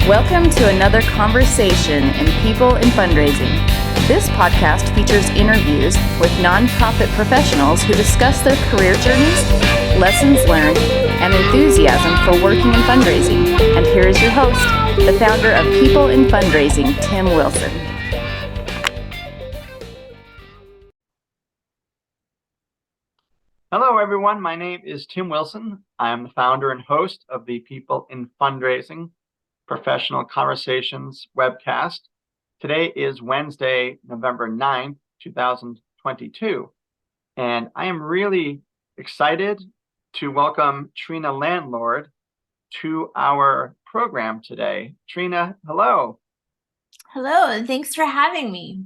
Welcome to another conversation in People in Fundraising. This podcast features interviews with nonprofit professionals who discuss their career journeys, lessons learned, and enthusiasm for working in fundraising. And here is your host, the founder of People in Fundraising, Tim Wilson. Hello, everyone. My name is Tim Wilson. I am the founder and host of the People in Fundraising Professional Conversations webcast. Today is Wednesday, November 9th, 2022. And I am really excited to welcome Trina Landlord to our program today. Trina, hello. Hello, and thanks for having me.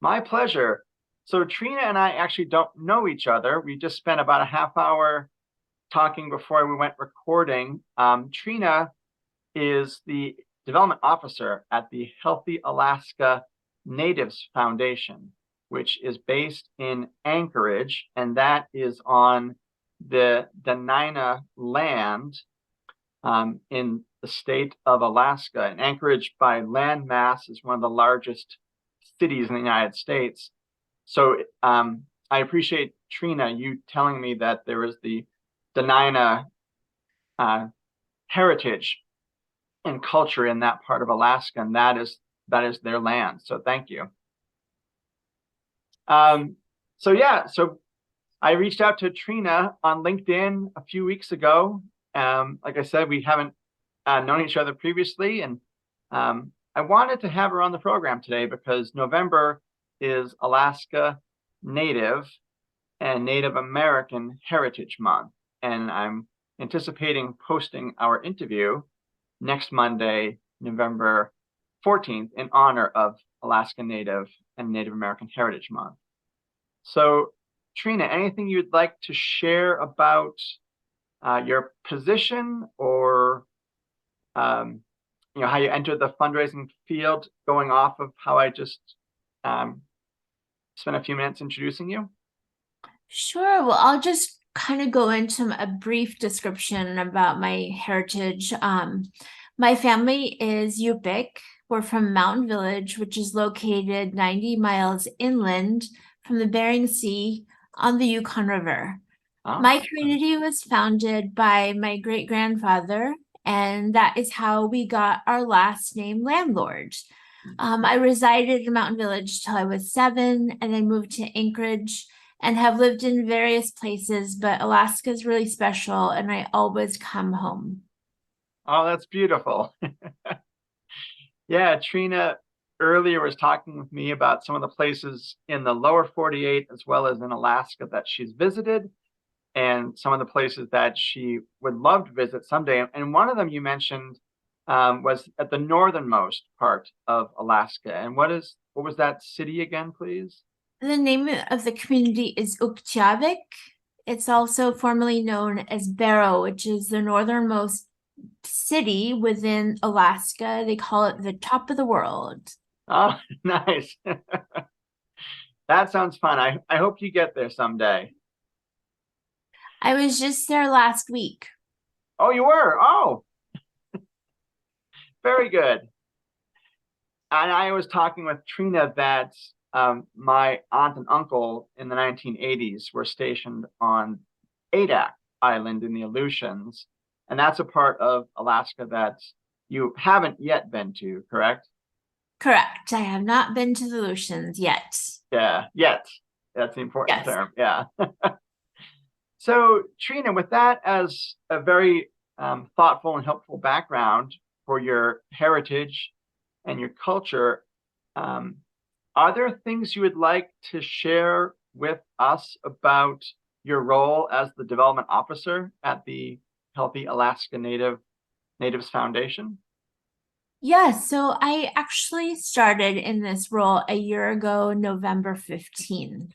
My pleasure. So Trina and I actually don't know each other. We just spent about a half hour talking before we went recording. Trina is the development officer at the Healthy Alaska Natives Foundation, which is based in Anchorage, and that is on the Dena'ina land in the state of Alaska. And Anchorage, by land mass, is one of the largest cities in the United States. So I appreciate, Trina, you telling me that there is the Dena'ina heritage and culture in that part of Alaska, and that is their land. So thank you. So I reached out to Trina on LinkedIn a few weeks ago. Like I said, we haven't known each other previously, and I wanted to have her on the program today because November is Alaska Native and Native American Heritage Month, and I'm anticipating posting our interview next Monday, November 14th, in honor of Alaska Native and Native American Heritage Month. So, Trina, anything you'd like to share about your position or how you entered the fundraising field, going off of how I just spent a few minutes introducing you? Sure. Well, I'll just kind of go into a brief description about my heritage. My family is Yupik. We're from Mountain Village, which is located 90 miles inland from the Bering Sea on the Yukon River. Oh. My community was founded by my great-grandfather, and that is how we got our last name, Landlord. I resided in Mountain Village till I was 7, and then moved to Anchorage and have lived in various places, but Alaska is really special, and I always come home. Oh, that's beautiful. Yeah, Trina earlier was talking with me about some of the places in the lower 48 as well as in Alaska that she's visited, and some of the places that she would love to visit someday. And one of them you mentioned was at the northernmost part of Alaska. And what was that city again, please? The name of the community is Uktiavik. It's also formerly known as Barrow, which is the northernmost city within Alaska. They call it the top of the world. Oh, nice. That sounds fun. I hope you get there someday. I was just there last week. Oh, you were? Oh, very good. And I was talking with Trina that my aunt and uncle in the 1980s were stationed on Adak Island in the Aleutians, and that's a part of Alaska that you haven't yet been to, correct? Correct. I have not been to the Aleutians yet. Yeah, yet. That's the important term. Yeah. So, Trina, with that as a very thoughtful and helpful background for your heritage and your culture, are there things you would like to share with us about your role as the development officer at the Healthy Alaska Natives Foundation? Yes, so I actually started in this role a year ago, November 15th.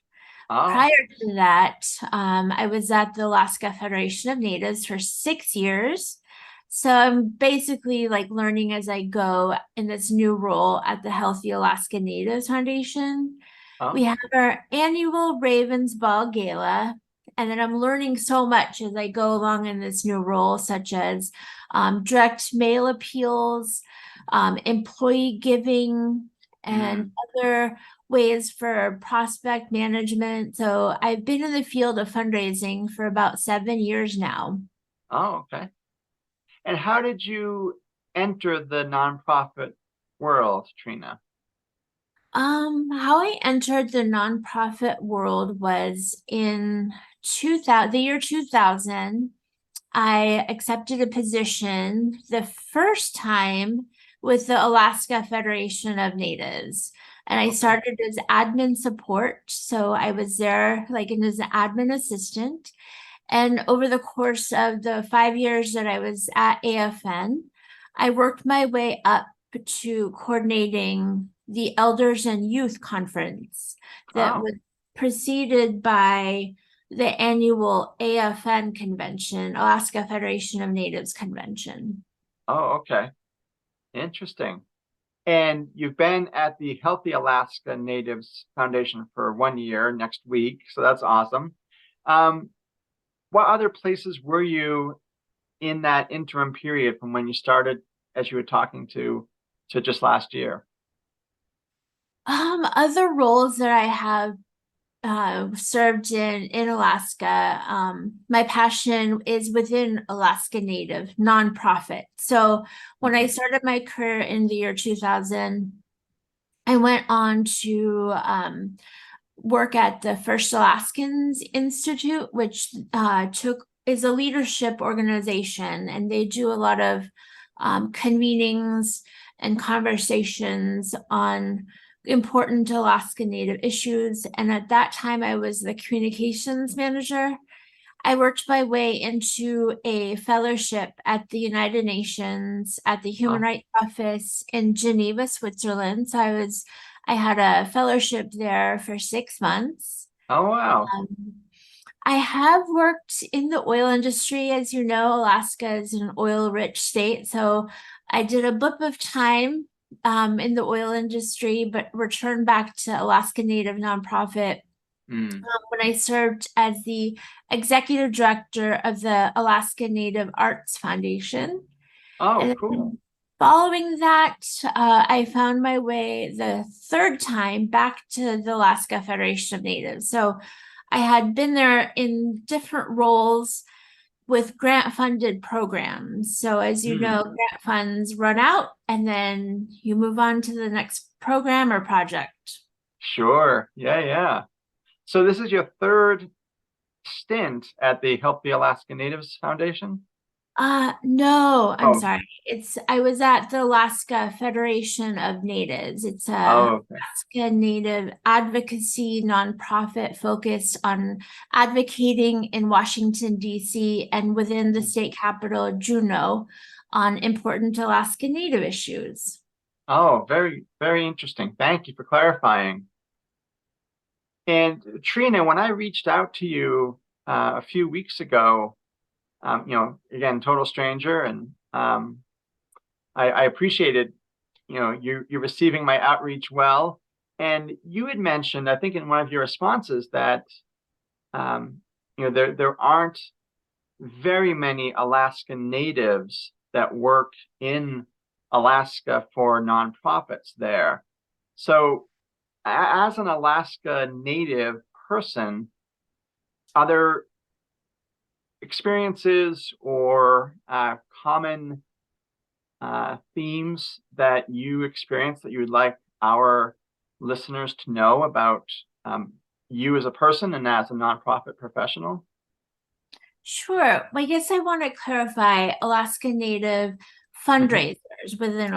Prior to that, I was at the Alaska Federation of Natives for 6 years. So I'm basically like learning as I go in this new role at the Healthy Alaska Natives Foundation. We have our annual Ravens Ball Gala, and then I'm learning so much as I go along in this new role, such as direct mail appeals, employee giving, and other ways for prospect management. So I've been in the field of fundraising for about 7 years now. Oh, okay. And how did you enter the nonprofit world, Trina? How I entered the nonprofit world was in the year 2000. I accepted a position the first time with the Alaska Federation of Natives. And I Okay. started as admin support. So I was there like as an admin assistant. And over the course of the 5 years that I was at AFN, I worked my way up to coordinating the Elders and Youth Conference that Oh, was preceded by the annual AFN convention, Alaska Federation of Natives Convention. oh, okay. Interesting. And you've been at the Healthy Alaska Natives Foundation for 1 year next week, so that's awesome. What other places were you in that interim period from when you started, as you were talking to just last year? Other roles that I have served in Alaska. My passion is within Alaska Native nonprofit. So when I started my career in the year 2000, I went on to work at the First Alaskans Institute, which is a leadership organization, and they do a lot of convenings and conversations on important Alaska Native issues. And at that time, I was the communications manager. I worked my way into a fellowship at the United Nations at the Human Oh, Rights Office in Geneva, Switzerland. So I had a fellowship there for 6 months. oh, wow. Um, I have worked in the oil industry. As you know, Alaska is an oil-rich state. So I did a blip of time in the oil industry, but returned back to Alaska Native nonprofit Mm. when I served as the executive director of the Alaska Native Arts Foundation. Oh, And cool. following that, I found my way the third time back to the Alaska Federation of Natives. So I had been there in different roles with grant funded programs. So as you know, Mm. grant funds run out and then you move on to the next program or project. Sure. Yeah, yeah. So this is your third stint at the Help the Alaska Natives Foundation? No, I'm Oh, sorry. I was at the Alaska Federation of Natives. It's a oh, okay. Alaska Native advocacy nonprofit focused on advocating in Washington, D.C. and within the state capital, Juneau, on important Alaska Native issues. Oh, very, very interesting. Thank you for clarifying. And Trina, when I reached out to you a few weeks ago, again, total stranger, and I appreciated, you receiving my outreach well. And you had mentioned, I think in one of your responses, that there aren't very many Alaska Natives that work in Alaska for nonprofits there. So, as an Alaska Native person, are there experiences or common themes that you experience that you would like our listeners to know about you as a person and as a nonprofit professional? Sure. I guess I want to clarify Alaska Native Hmm. fundraisers within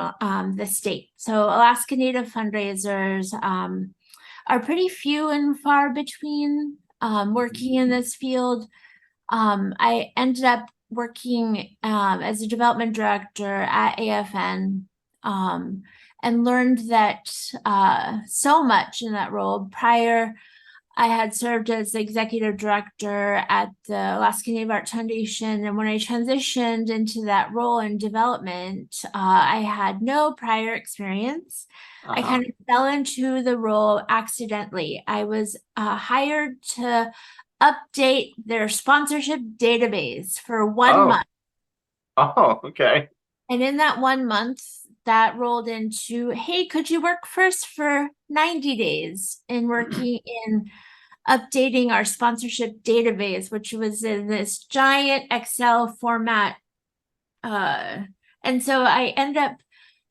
the state. So Alaska Native fundraisers are pretty few and far between working in this field. I ended up working as a development director at AFN and learned that so much in that role. Prior, I had served as the executive director at the Alaska Native Arts Foundation. And when I transitioned into that role in development, I had no prior experience. I Uh-huh. kind of fell into the role accidentally. I was hired to update their sponsorship database for one Oh, month. oh, okay. And in that 1 month, that rolled into, hey, could you work first for 90 days in working in updating our sponsorship database, which was in this giant Excel format. And so I ended up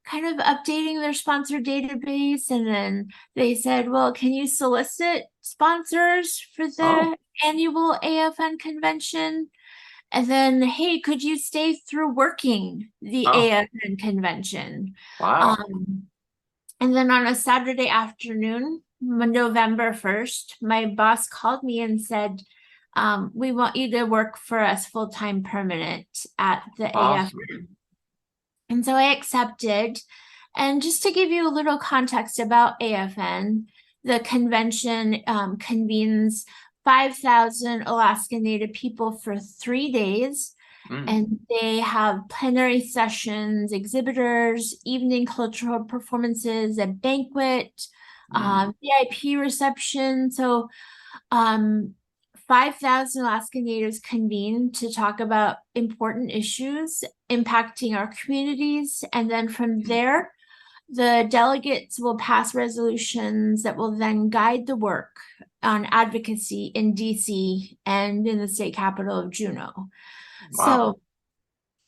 kind of updating their sponsor database. And then they said, well, can you solicit sponsors for the annual AFN convention? And then, hey, could you stay through working the AFN convention? Wow. And then on a Saturday afternoon, November 1st, my boss called me and said, we want you to work for us full-time permanent at the AFN. And so I accepted. And just to give you a little context about AFN, the convention convenes 5,000 Alaska Native people for 3 days. And they have plenary sessions, exhibitors, evening cultural performances, a banquet, VIP reception. So 5,000 Alaska Natives convene to talk about important issues impacting our communities. And then from there, the delegates will pass resolutions that will then guide the work on advocacy in DC and in the state capital of Juneau. Wow. So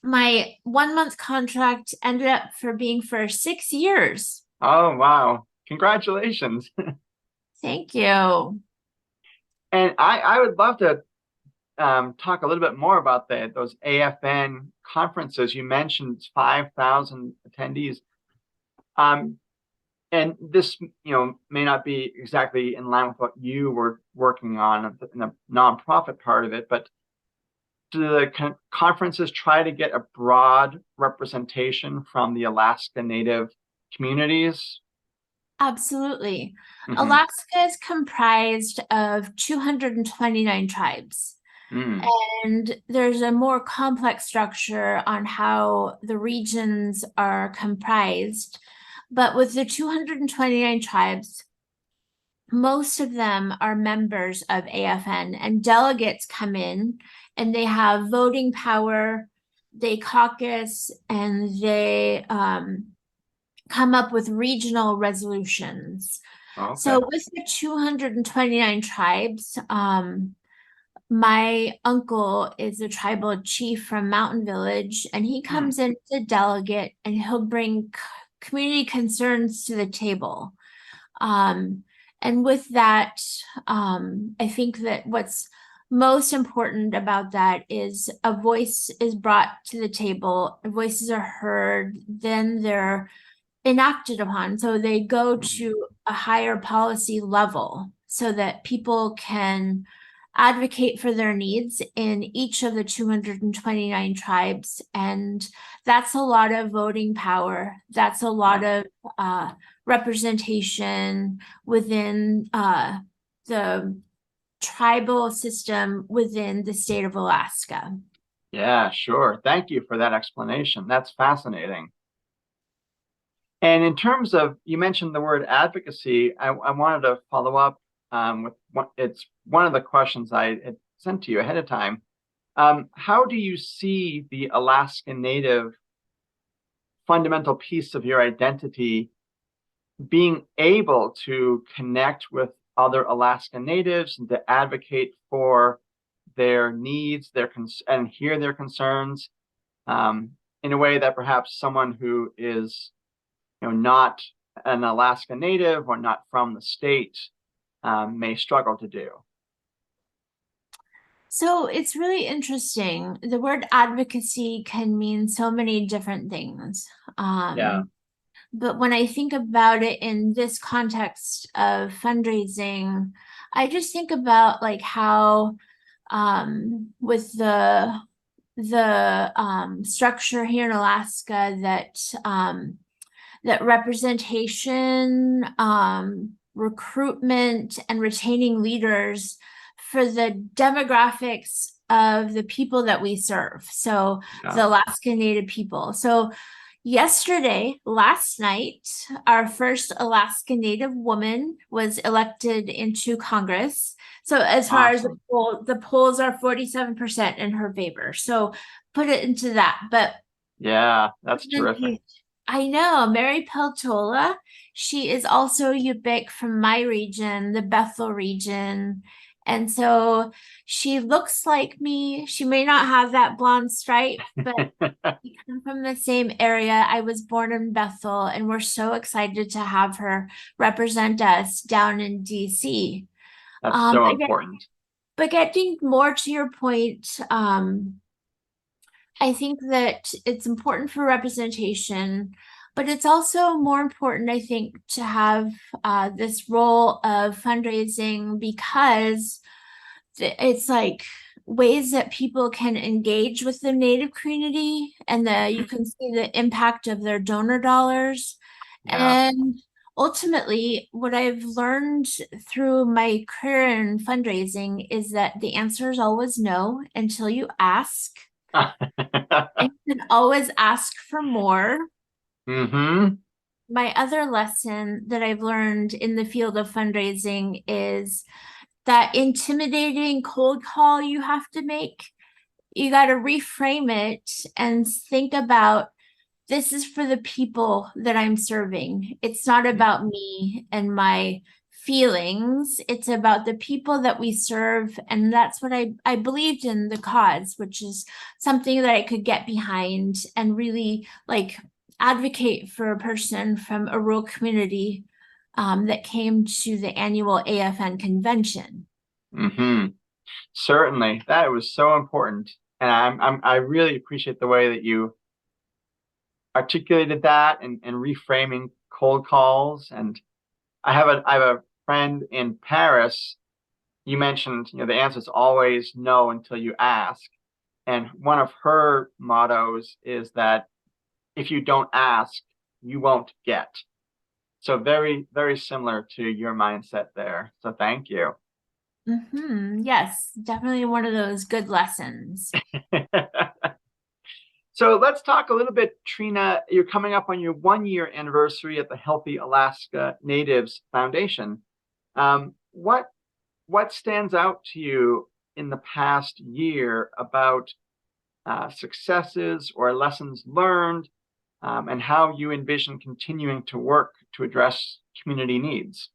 my 1-month contract ended up being for 6 years. Oh, wow. Congratulations. Thank you. And I would love to talk a little bit more about those AFN conferences. You mentioned 5,000 attendees. And this, may not be exactly in line with what you were working on in the nonprofit part of it, but do the conferences try to get a broad representation from the Alaska Native communities? Absolutely. Alaska is comprised of 229 tribes. And there's a more complex structure on how the regions are comprised. But with the 229 tribes, most of them are members of AFN, and delegates come in and they have voting power, they caucus, and they come up with regional resolutions. So with the 229 tribes, my uncle is a tribal chief from Mountain Village, and he comes in as a delegate and he'll bring community concerns to the table. And with that, I think that what's most important about that is a voice is brought to the table, voices are heard, then they're enacted upon. So they go to a higher policy level so that people can advocate for their needs in each of the 229 tribes. And that's a lot of voting power. That's a lot of representation within the tribal system within the state of Alaska. Yeah, sure. Thank you for that explanation. That's fascinating. And in terms of, you mentioned the word advocacy, I wanted to follow up with it's one of the questions I had sent to you ahead of time. How do you see the Alaska Native fundamental piece of your identity being able to connect with other Alaska Natives and to advocate for their needs, and hear their concerns in a way that perhaps someone who is not an Alaska Native or not from the state may struggle to do? So it's really interesting. The word advocacy can mean so many different things. But when I think about it in this context of fundraising, I just think about like how with the structure here in Alaska that representation, recruitment, and retaining leaders for the demographics of the people that we serve. So the Alaska Native people. So last night, our first Alaska Native woman was elected into Congress. So as far as the polls are 47% in her favor. So put it into that. But yeah, that's terrific. I know, Mary Peltola. She is also Yupik from my region, the Bethel region. And so she looks like me. She may not have that blonde stripe, but we come from the same area. I was born in Bethel, and we're so excited to have her represent us down in DC. That's Um, so but, get- important. but getting more to your point, I think that it's important for representation, but it's also more important, I think, to have this role of fundraising because it's like ways that people can engage with the Native community and that you can see the impact of their donor dollars. Yeah. And ultimately, what I've learned through my career in fundraising is that the answer is always no until you ask. And you can always ask for more. Mm-hmm. My other lesson that I've learned in the field of fundraising is that intimidating cold call you have to make, you got to reframe it and think about this is for the people that I'm serving. It's not about me and my feelings. It's about the people that we serve. And that's what I believed in the cause, which is something that I could get behind and really like advocate for a person from a rural community that came to the annual AFN convention. Mm-hmm. Certainly. That was so important. And I really appreciate the way that you articulated that and reframing cold calls. And I have a friend in Paris. You mentioned, the answer is always no until you ask. And one of her mottos is that if you don't ask, you won't get. So very, very similar to your mindset there. So thank you. Yes, definitely one of those good lessons. So let's talk a little bit, Trina. You're coming up on your 1 year anniversary at the Healthy Alaska Natives Foundation. What stands out to you in the past year about successes or lessons learned, and how you envision continuing to work to address community needs?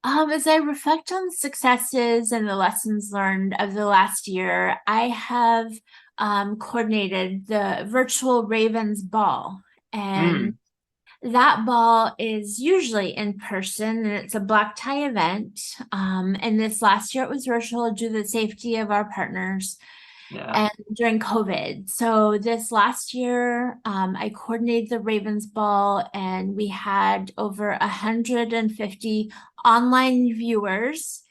As I reflect on the successes and the lessons learned of the last year, I have coordinated the virtual Ravens Ball. And Mm, that ball is usually in person and it's a black tie event. And this last year it was virtual due to the safety of our partners yeah. and during COVID. So this last year, I coordinated the Ravens Ball, and we had over 150 online viewers.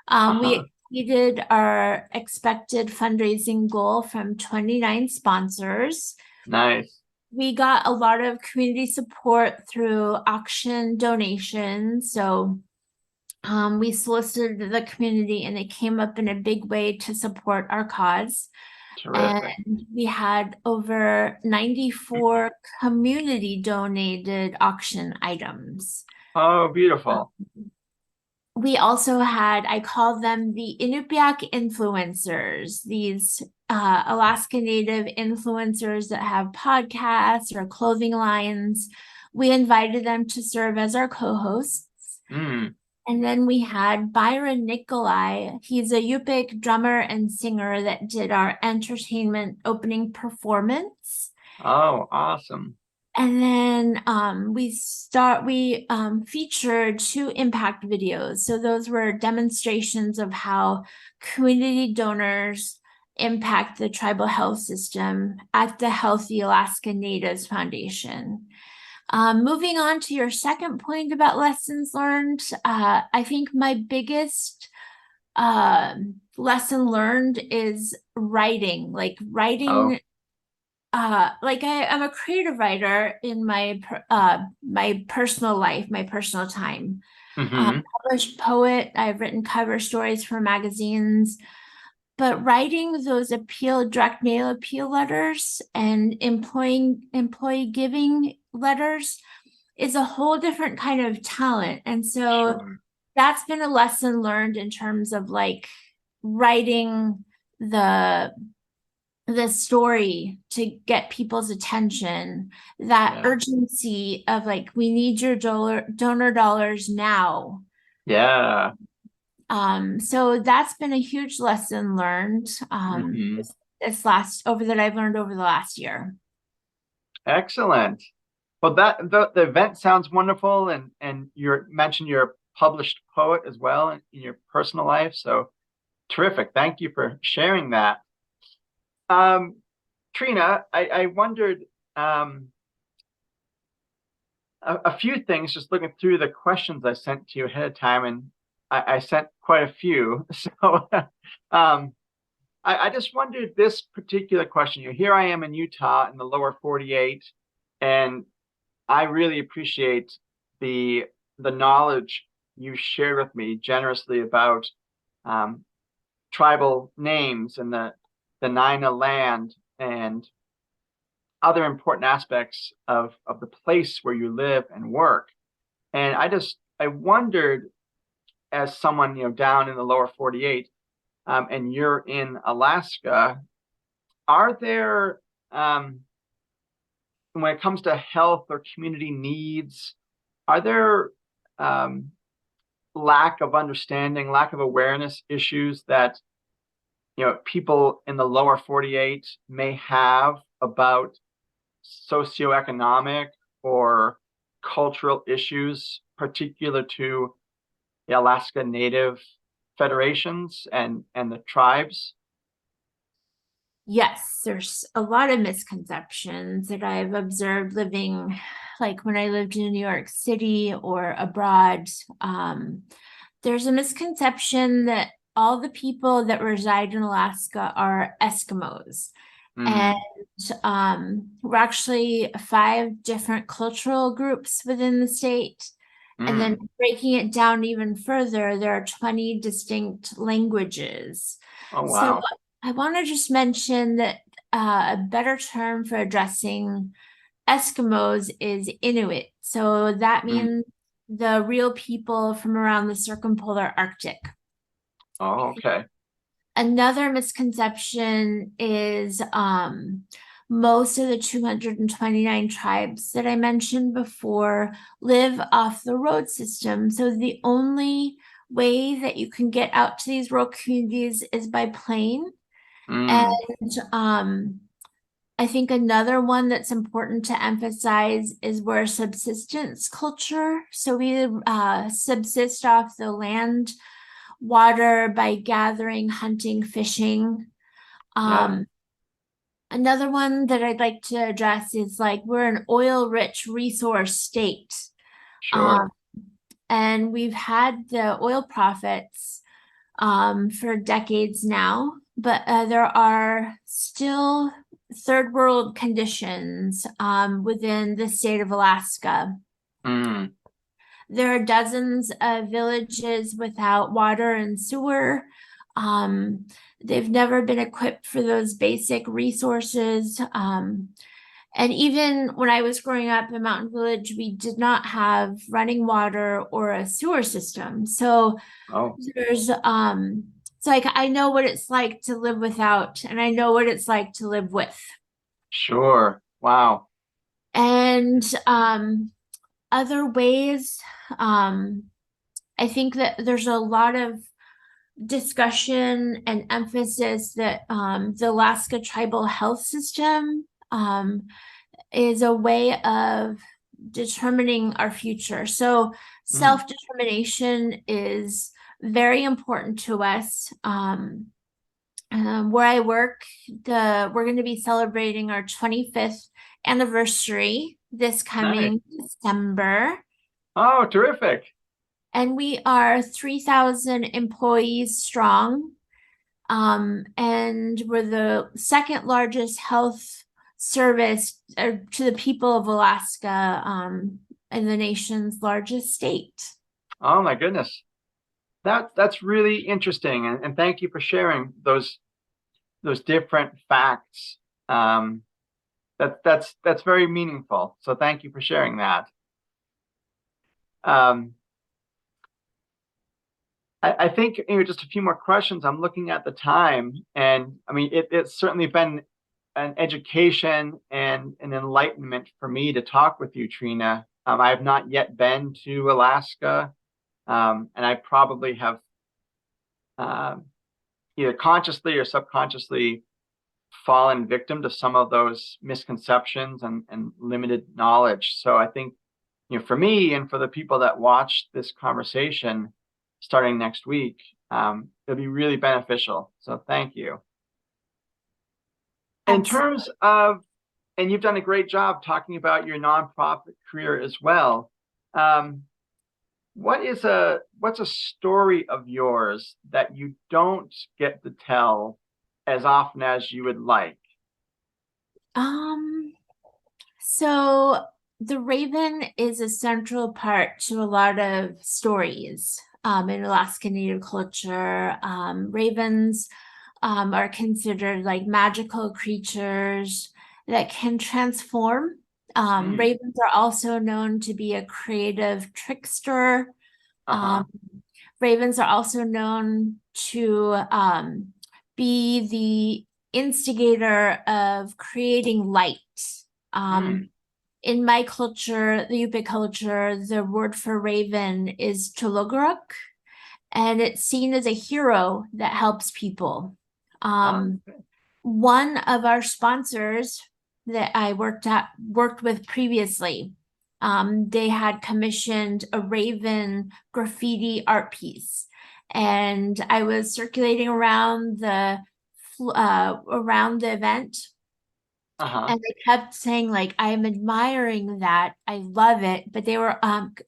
Uh-huh. We exceeded our expected fundraising goal from 29 sponsors. Nice. We got a lot of community support through auction donations. So we solicited the community and they came up in a big way to support our cause. Terrific. And we had over 94 community donated auction items. Oh, beautiful. We also had, I call them the Inupiaq influencers, these Alaska Native influencers that have podcasts or clothing lines. We invited them to serve as our co-hosts. Mm. And then we had Byron Nikolai. He's a Yupik drummer and singer that did our entertainment opening performance. Oh, awesome. And then we featured 2 impact videos. So those were demonstrations of how community donors impact the tribal health system at the Healthy Alaska Natives Foundation. Moving on to your second point about lessons learned, I think my biggest lesson learned is writing. Like Oh. writing, I'm a creative writer in my personal life, my personal time. Mm-hmm. Published poet. I've written cover stories for magazines. But writing those direct mail appeal letters and employee giving letters is a whole different kind of talent. And so Sure. that's been a lesson learned in terms of like writing the the story to get people's attention, that urgency of like, we need your donor dollars now. Yeah. So that's been a huge lesson learned this last over that I've learned over the last year. Excellent. Well, the event sounds wonderful, and you mentioned you're a published poet as well in your personal life. So terrific. Thank you for sharing that. Trina, I wondered a few things just looking through the questions I sent to you ahead of time, and I sent quite a few. So I just wondered this particular question. Here I am in Utah in the lower 48, and I really appreciate the knowledge you shared with me generously about tribal names and the Dena'ina land and other important aspects of the place where you live and work. And I wondered, as someone down in the lower 48, and you're in Alaska, are there when it comes to health or community needs, are there lack of understanding, lack of awareness issues that people in the lower 48 may have about socioeconomic or cultural issues particular to the Alaska Native federations and the tribes? Yes, there's a lot of misconceptions that I've observed living, like when I lived in New York City or abroad. There's a misconception that all the people that reside in Alaska are Eskimos. And we're actually 5 different cultural groups within the state. And then breaking it down even further, there are 20 distinct languages. Oh, wow. So I want to just mention that a better term for addressing Eskimos is Inuit. So that means the real people from around the circumpolar Arctic. Oh, okay. Another misconception is most of the 229 tribes that I mentioned before live off the road system. So the only way that you can get out to these rural communities is by plane. And I think another one that's important to emphasize is we're a subsistence culture. So we subsist off the land, water by gathering, hunting, fishing. Another one that I'd like to address is like we're an oil-rich resource state. Sure. And we've had the oil profits for decades now, but there are still third world conditions within the state of Alaska. There are dozens of villages without water and sewer. They've never been equipped for those basic resources. And even when I was growing up in Mountain Village, we did not have running water or a sewer system. So there's so I know what it's like to live without, and I know what it's like to live with. Sure. Wow. And other ways, I think that there's a lot of discussion and emphasis that the Alaska tribal health system is a way of determining our future. So self-determination is very important to us. Where I work, we're going to be celebrating our 25th anniversary this coming December. Oh, terrific. And we are 3,000 employees strong. And we're the second largest health service to the people of Alaska in the nation's largest state. Oh my goodness. That's really interesting. And thank you for sharing those different facts. That's very meaningful. So thank you for sharing that. I think just a few more questions. I'm looking at the time, and I mean it's certainly been an education and an enlightenment for me to talk with you, Trina. I have not yet been to Alaska, and I probably have either consciously or subconsciously fallen victim to some of those misconceptions and limited knowledge. So I think, for me and for the people that watch this conversation starting next week, it'll be really beneficial. So thank you. In terms of, and you've done a great job talking about your nonprofit career as well. What's a story of yours that you don't get to tell as often as you would like? So the raven is a central part to a lot of stories in Alaska Native culture. Ravens are considered like magical creatures that can transform. Ravens are also known to be a creative trickster. Ravens are also known to be the instigator of creating light. In my culture, the Yupik culture, the word for raven is Tuloguruk, and it's seen as a hero that helps people. One of our sponsors that I worked with previously, they had commissioned a raven graffiti art piece, and I was circulating around the event. And they kept saying, like, I'm admiring that, I love it, but they were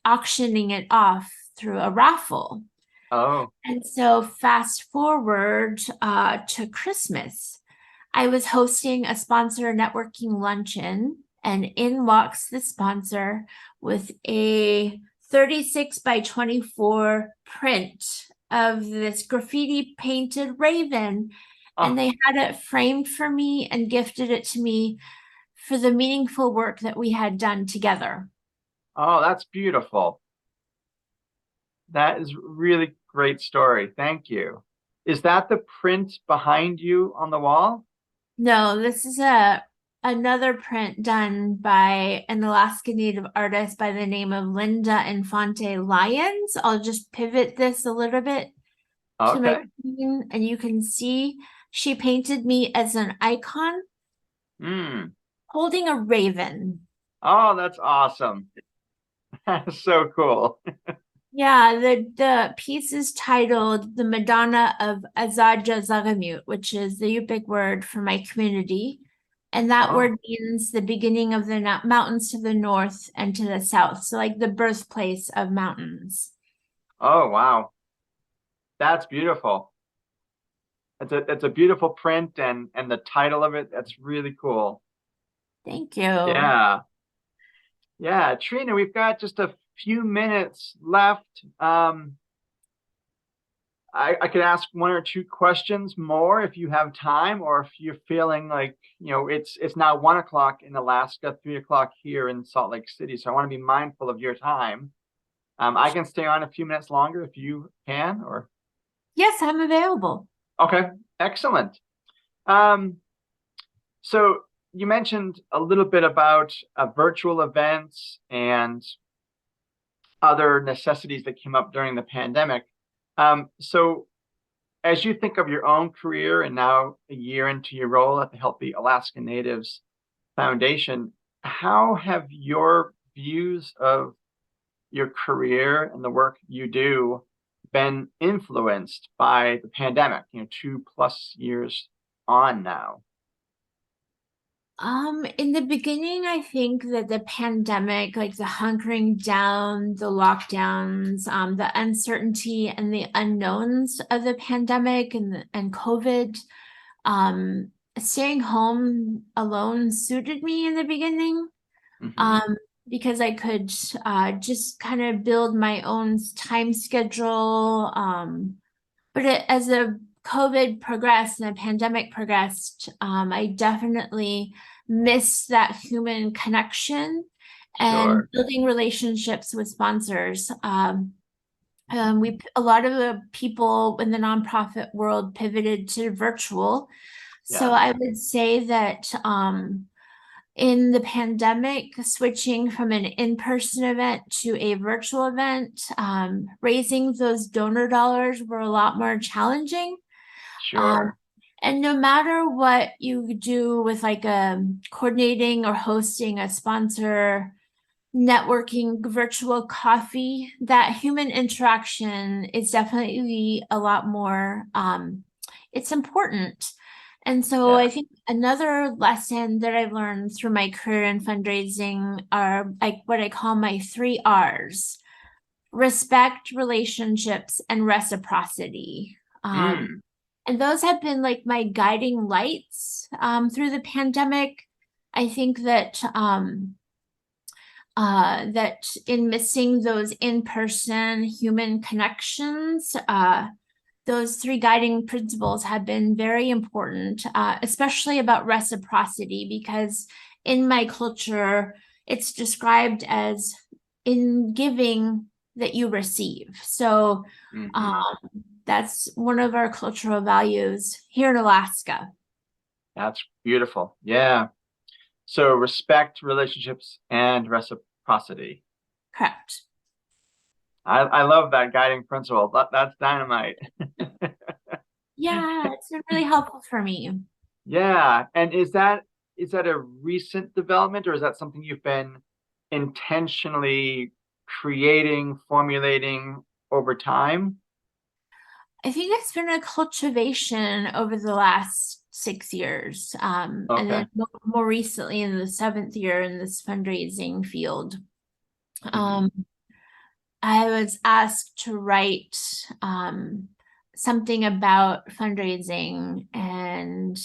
auctioning it off through a raffle. And so fast forward to Christmas, I was hosting a sponsor networking luncheon, and in walks the sponsor with a 36 by 24 print of this graffiti painted raven. And they had it framed for me and gifted it to me for the meaningful work that we had done together. Oh, that's beautiful. That is really great story. Thank you. Is that the print behind you on the wall? No, this is another print done by an Alaska Native artist by the name of Linda Infante Lyons. I'll just pivot this a little bit to my screen, and you can see she painted me as an icon holding a raven. Oh, that's awesome. That's so cool. Yeah, the piece is titled The Madonna of Azaja Zagamut, which is the Yupik word for my community. And that word means the beginning of the mountains to the north and to the south. So like the birthplace of mountains. Oh, wow. That's beautiful. It's a beautiful print, and the title of it, that's really cool. Thank you. Yeah. Trina, we've got just a few minutes left. I could ask one or two questions more if you have time, or if you're feeling like, it's now 1 o'clock in Alaska, 3 o'clock here in Salt Lake City. So I want to be mindful of your time. I can stay on a few minutes longer if you can, or. Yes, I'm available. Okay, excellent. So you mentioned a little bit about virtual events and other necessities that came up during the pandemic. So as you think of your own career and now a year into your role at the Healthy Alaska Natives Foundation, how have your views of your career and the work you do been influenced by the pandemic, 2+ years on now? In the beginning, I think that the pandemic, like the hunkering down, the lockdowns, the uncertainty and the unknowns of the pandemic and COVID, staying home alone suited me in the beginning. Because I could just kind of build my own time schedule. But as the COVID progressed and the pandemic progressed, I definitely missed that human connection and building relationships with sponsors. A lot of the people in the nonprofit world pivoted to virtual. So Yeah. I would say that in the pandemic, switching from an in-person event to a virtual event, raising those donor dollars were a lot more challenging. Sure. And no matter what you do with like coordinating or hosting a sponsor, networking, virtual coffee, that human interaction is definitely a lot more, it's important. And so Yeah. I think another lesson that I've learned through my career in fundraising are like what I call my 3 R's: respect, relationships, and reciprocity. Mm. And those have been like my guiding lights through the pandemic. I think that in missing those in-person human connections, those 3 guiding principles have been very important, especially about reciprocity, because in my culture, it's described as in giving that you receive. So Hmm. um, that's one of our cultural values here in Alaska. That's beautiful. Yeah. So respect, relationships, and reciprocity. Correct. I love that guiding principle. That's dynamite. Yeah, it's been really helpful for me. Yeah. And is that a recent development, or is that something you've been intentionally creating, formulating over time? I think it's been a cultivation over the last 6 years. And Okay. then more recently in the 7th year in this fundraising field. Hmm. Um, I was asked to write something about fundraising, and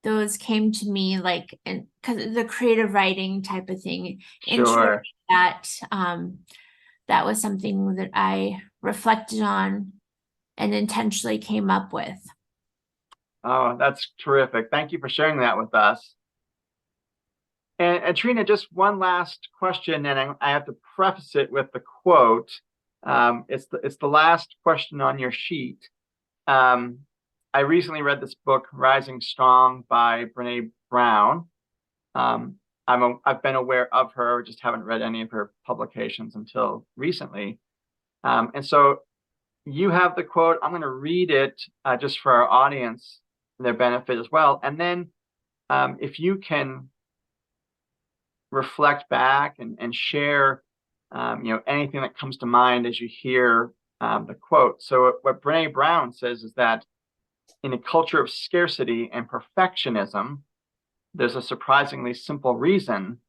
those came to me like because the creative writing type of thing, ensuring Sure. that that was something that I reflected on and intentionally came up with. Oh, that's terrific. Thank you for sharing that with us. And Trina, just one last question, and I have to preface it with the quote. It's the last question on your sheet. Um, I recently read this book, Rising Strong by Brene Brown. Um, I've been aware of her, just haven't read any of her publications until recently. And so you have the quote. I'm going to read it just for our audience, and their benefit as well. And then if you can reflect back and share anything that comes to mind as you hear the quote. So what Brene Brown says is that in a culture of scarcity and perfectionism, there's a surprisingly simple reason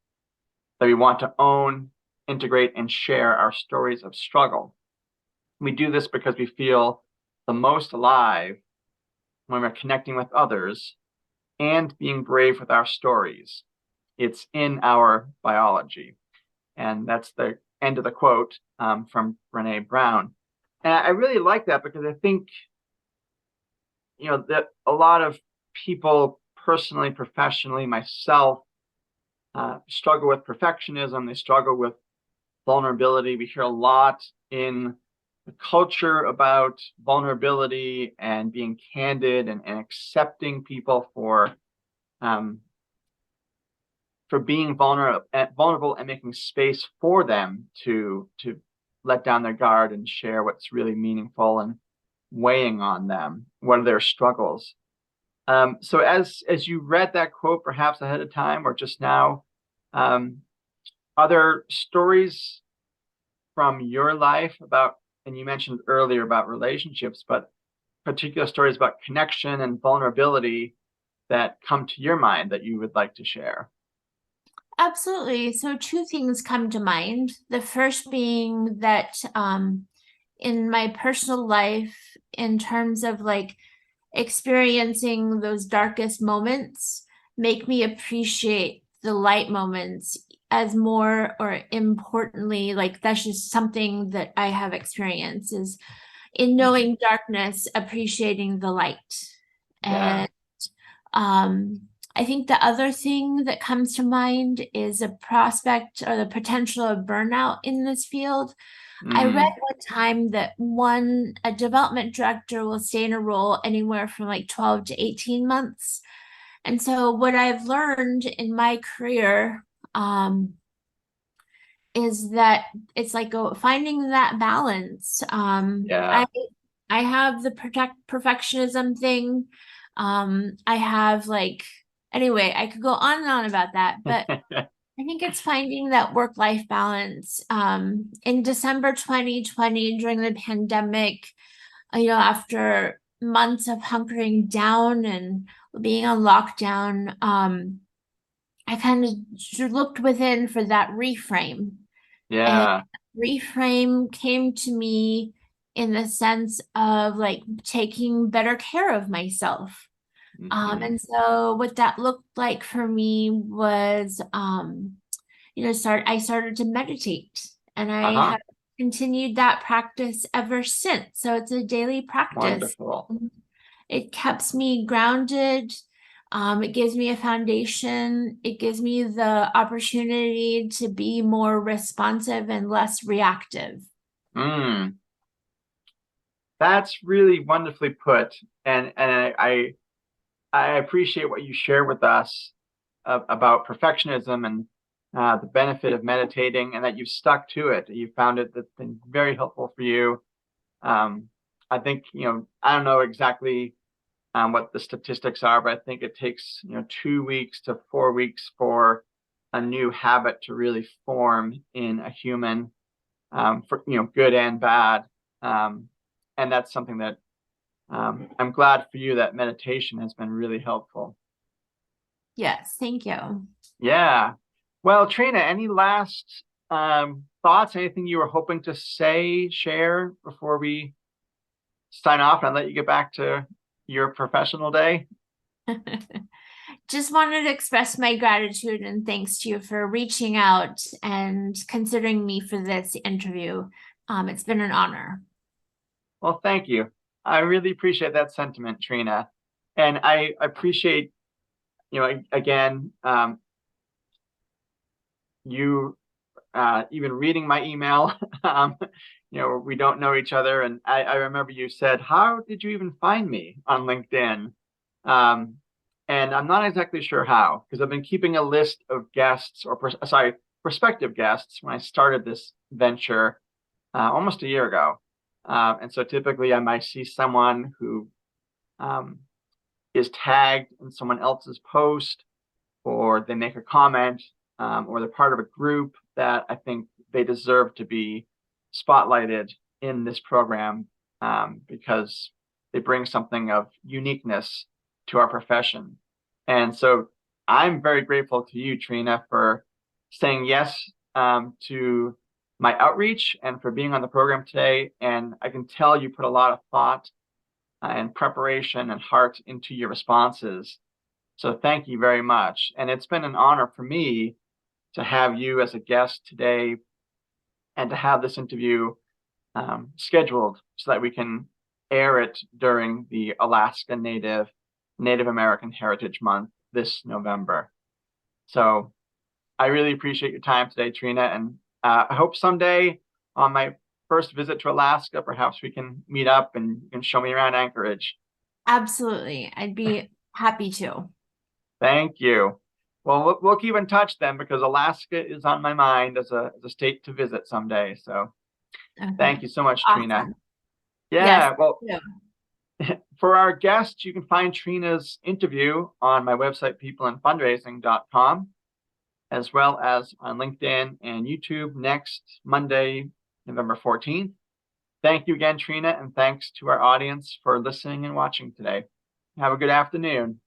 that we want to own, integrate, and share our stories of struggle. We do this because we feel the most alive when we're connecting with others and being brave with our stories. It's in our biology. And that's the end of the quote from Brene Brown. And I really like that because I think, that a lot of people personally, professionally, myself, struggle with perfectionism. They struggle with vulnerability. We hear a lot in the culture about vulnerability and being candid and accepting people um, for being vulnerable and making space for them to let down their guard and share what's really meaningful and weighing on them. What are their struggles? So as you read that quote, perhaps ahead of time or just now, um, are there stories from your life about, and you mentioned earlier about relationships, but particular stories about connection and vulnerability that come to your mind that you would like to share? Absolutely. So 2 things come to mind. The first being that in my personal life, in terms of like experiencing those darkest moments, make me appreciate the light moments as more, or importantly, like that's just something that I have experienced, is in Mhm. knowing darkness, appreciating the light. Yeah. And um, I think the other thing that comes to mind is a prospect or the potential of burnout in this field. I read Mm, one time that a development director will stay in a role anywhere from like 12 to 18 months. And so what I've learned in my career, is that it's like finding that balance. yeah. I have the perfectionism thing. I have like anyway, I could go on and on about that, but I think it's finding that work-life balance. In December 2020, during the pandemic, after months of hunkering down and being on lockdown, I kind of looked within for that reframe. And Yeah. reframe came to me in the sense of like taking better care of myself. Hmm. And so what that looked like for me was, I started to meditate, and I Uh-huh. have continued that practice ever since. So it's a daily practice. Wonderful. It keeps me grounded. It gives me a foundation. It gives me the opportunity to be more responsive and less reactive. Mm, that's really wonderfully put. And I appreciate what you share with us about perfectionism and the benefit of meditating, and that you've stuck to it. You found it that's been very helpful for you. Um, I think, I don't know exactly what the statistics are, but I think it takes, 2 weeks to 4 weeks for a new habit to really form in a human, for, good and bad. Um, and that's something that I'm glad for you that meditation has been really helpful. Yes, thank you. Yeah. Well, Trina, any last thoughts? Anything you were hoping to share before we sign off and let you get back to your professional day? Just wanted to express my gratitude and thanks to you for reaching out and considering me for this interview. It's been an honor. Well, thank you. I really appreciate that sentiment, Trina. And I appreciate, again, you even reading my email. um, we don't know each other. And I remember you said, how did you even find me on LinkedIn? Um, and I'm not exactly sure how, because I've been keeping a list of guests, or prospective guests, when I started this venture almost a year ago. And so typically I might see someone who um, is tagged in someone else's post, or they make a comment, or they're part of a group that I think they deserve to be spotlighted in this program, because they bring something of uniqueness to our profession. And so I'm very grateful to you, Trina, for saying yes to my outreach and for being on the program today. And I can tell you put a lot of thought and preparation and heart into your responses. So thank you very much. And it's been an honor for me to have you as a guest today, and to have this interview scheduled so that we can air it during the Alaska Native American Heritage Month this November. So I really appreciate your time today, Trina. And I hope someday on my first visit to Alaska, perhaps we can meet up and you can show me around Anchorage. Absolutely. I'd be happy to. Thank you. Well, we'll keep in touch then, because Alaska is on my mind as a state to visit someday. So thank Okay. you so much, Trina. Awesome. Yes. Yeah, well, Yeah. for our guests, you can find Trina's interview on my website, peopleandfundraising.com, as well as on LinkedIn and YouTube next Monday, November 14th. Thank you again, Trina, and thanks to our audience for listening and watching today. Have a good afternoon.